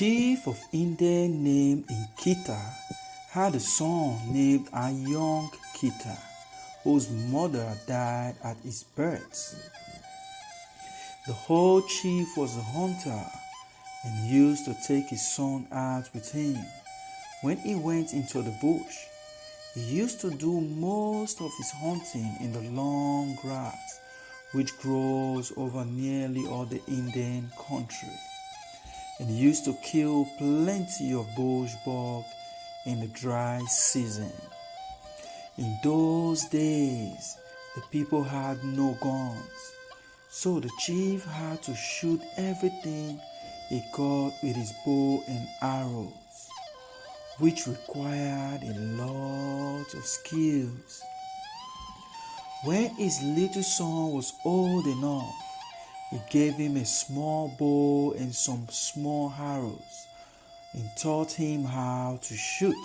chief of Indian named Inkita had a son named Ayong Kita, whose mother died at his birth. The whole chief was a hunter and used to take his son out with him. When he went into the bush, he used to do most of his hunting in the long grass which grows over nearly all the Indian country, and he used to kill plenty of bush bug in the dry season. In those days, the people had no guns, so the chief had to shoot everything he caught with his bow and arrows, which required a lot of skills. When his little son was old enough, he gave him a small bow and some small arrows and taught him how to shoot.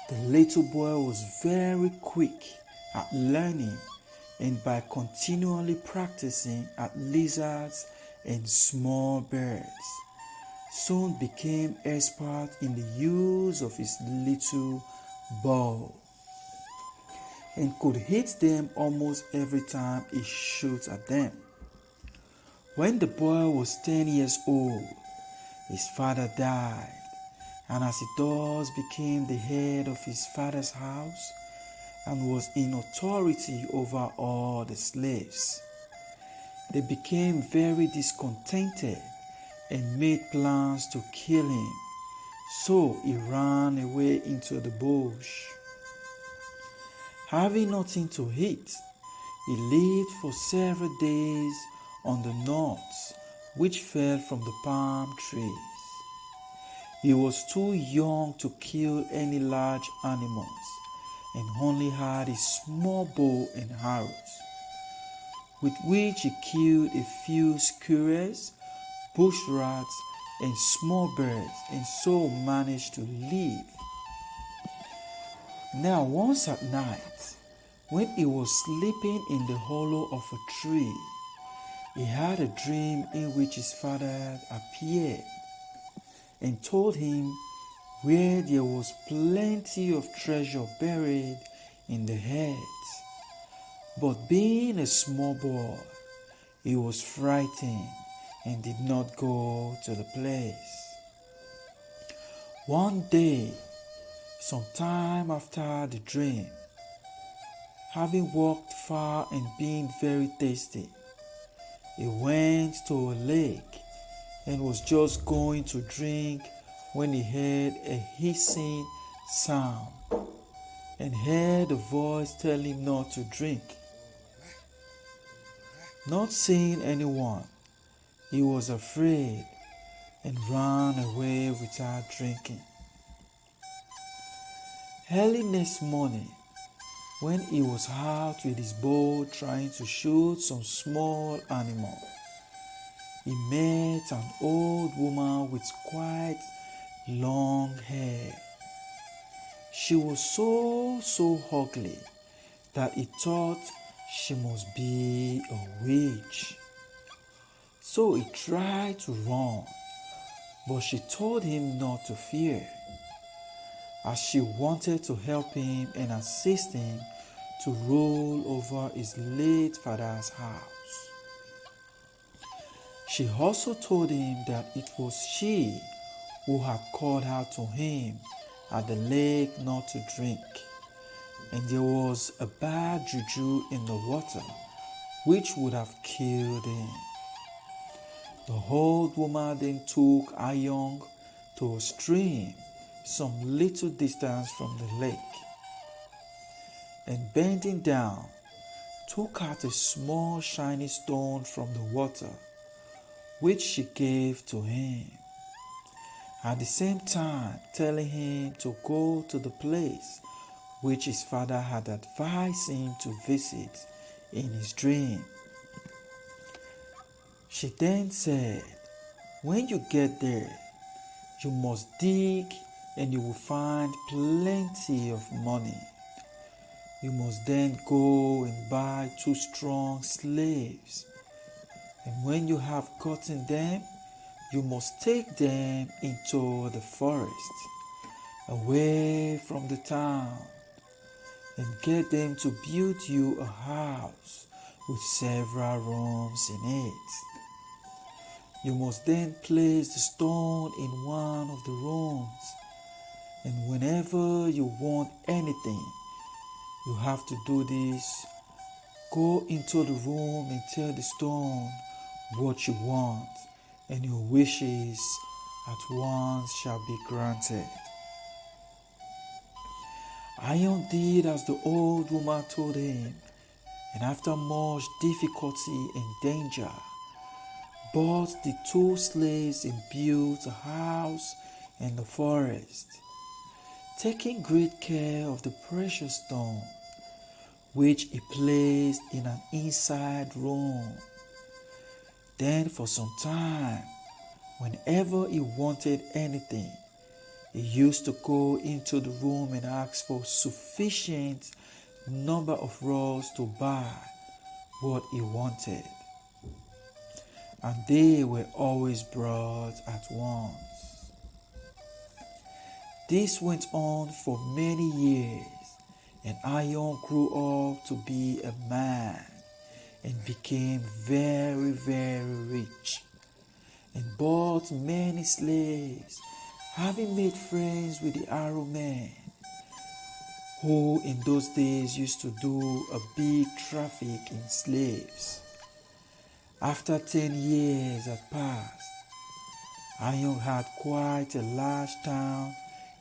The little boy was very quick at learning, and by continually practicing at lizards and small birds, soon became expert in the use of his little bow and could hit them almost every time he shot at them. When the boy was 10 years old, his father died, and as he thus became the head of his father's house and was in authority over all the slaves, they became very discontented and made plans to kill him. So he ran away into the bush. Having nothing to eat, he lived for several days on the nuts which fell from the palm trees. He was too young to kill any large animals and only had a small bow and arrows, with which he killed a few squirrels, bush rats, and small birds, and so managed to live. Now once at night, when he was sleeping in the hollow of a tree, he had a dream in which his father appeared and told him where there was plenty of treasure buried in the earth. But being a small boy, he was frightened and did not go to the place. One day, some time after the dream, having walked far and being very thirsty, he went to a lake and was just going to drink when he heard a hissing sound and heard a voice tell him not to drink. Not seeing anyone, he was afraid and ran away without drinking. Early next morning, when he was out with his bow trying to shoot some small animal, he met an old woman with quite long hair. She was so ugly that he thought she must be a witch. So he tried to run, but she told him not to fear, as she wanted to help him and assist him to rule over his late father's house. She also told him that it was she who had called out to him at the lake not to drink, and there was a bad juju in the water which would have killed him. The old woman then took Ayong to a stream some little distance from the lake, and bending down, took out a small shiny stone from the water, which she gave to him, at the same time telling him to go to the place which his father had advised him to visit in his dream. She then said, "When you get there, you must dig and you will find plenty of money. You must then go and buy 2 strong slaves, and when you have gotten them, you must take them into the forest, away from the town, and get them to build you a house with several rooms in it. You must then place the stone in one of the rooms, and whenever you want anything, you have to do this. Go into the room and tell the stone what you want, and your wishes at once shall be granted. Iron did as the old woman told him, and after much difficulty and danger, bought the 2 slaves and built a house in the forest, taking great care of the precious stone, which he placed in an inside room. Then for some time, whenever he wanted anything, he used to go into the room and ask for sufficient number of rods to buy what he wanted. And they were always brought at once. This went on for many years, and Ion grew up to be a man and became very, very rich, and bought many slaves, having made friends with the Arrow men, who in those days used to do a big traffic in slaves. After 10 years had passed, Ion had quite a large town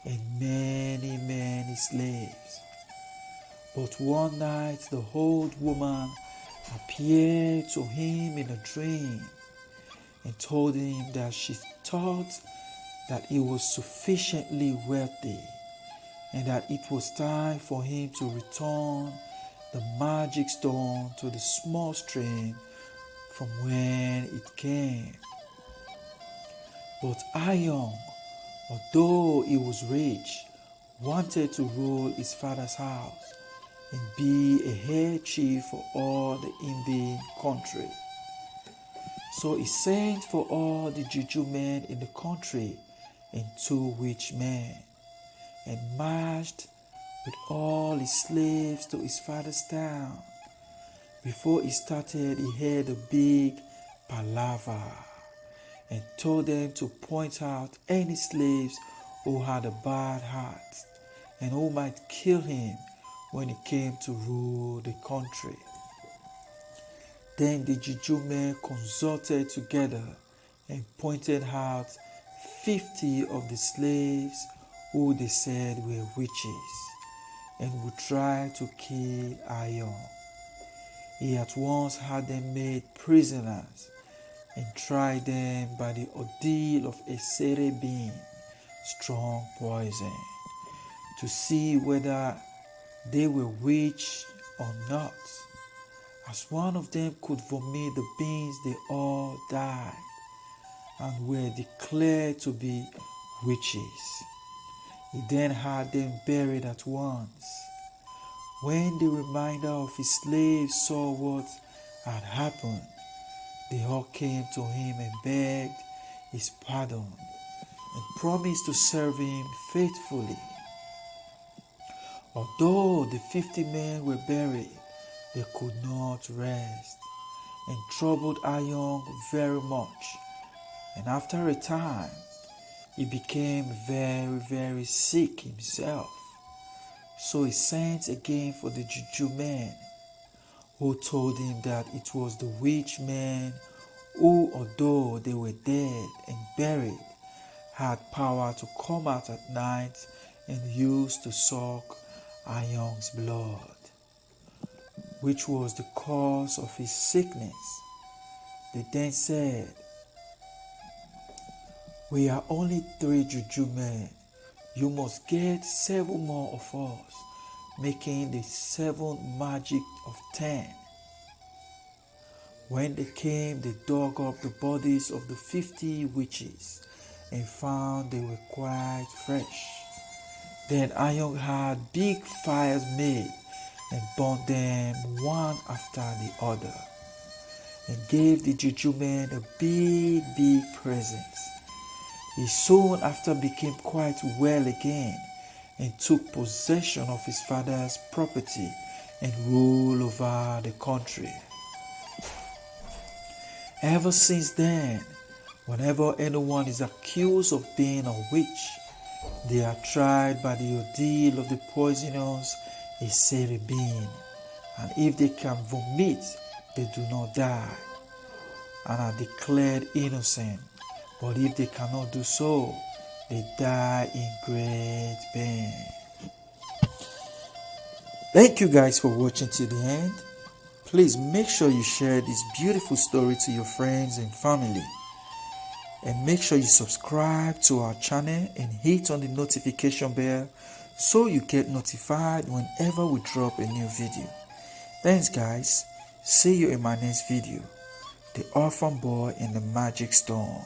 and many, many slaves. But one night the old woman appeared to him in a dream and told him that she thought that he was sufficiently wealthy and that it was time for him to return the magic stone to the small stream from when it came. But Ion, although he was rich, wanted to rule his father's house and be a head chief for all the Indian country. So he sent for all the Juju men in the country and 2 witch men, and marched with all his slaves to his father's town. Before he started, he held a big palaver and told them to point out any slaves who had a bad heart and who might kill him when he came to rule the country. Then the Juju men consulted together and pointed out 50 of the slaves who they said were witches and would try to kill Ion. He at once had them made prisoners and tried them by the ordeal of a cerebine, strong poison, to see whether they were witches or not. As one of them could vomit the beans, they all died and were declared to be witches. He then had them buried at once. When the remainder of his slaves saw what had happened, they all came to him and begged his pardon and promised to serve him faithfully. Although the 50 men were buried, they could not rest and troubled Ion very much. And after a time, he became very, very sick himself. So he sent again for the Juju men, who told him that it was the witch men who, although they were dead and buried, had power to come out at night and used to suck Ion's blood, which was the cause of his sickness. They then said, "We are only 3 Juju men. You must get 7 more of us, making the 7 magic of 10. When they came, they dug up the bodies of the 50 witches and found they were quite fresh. Then Ion had big fires made and burned them one after the other. and gave the juju man a big present. He soon after became quite well again and took possession of his father's property and ruled over the country. Ever since then, whenever anyone is accused of being a witch, they are tried by the ordeal of the poisonous bean, and if they can vomit, they do not die and are declared innocent. But if they cannot do so, they die in great pain. Thank you guys for watching till the end. Please make sure you share this beautiful story to your friends and family. And make sure you subscribe to our channel and hit on the notification bell so you get notified whenever we drop a new video. Thanks guys. See you in my next video. The Orphan Boy in the Magic Stone.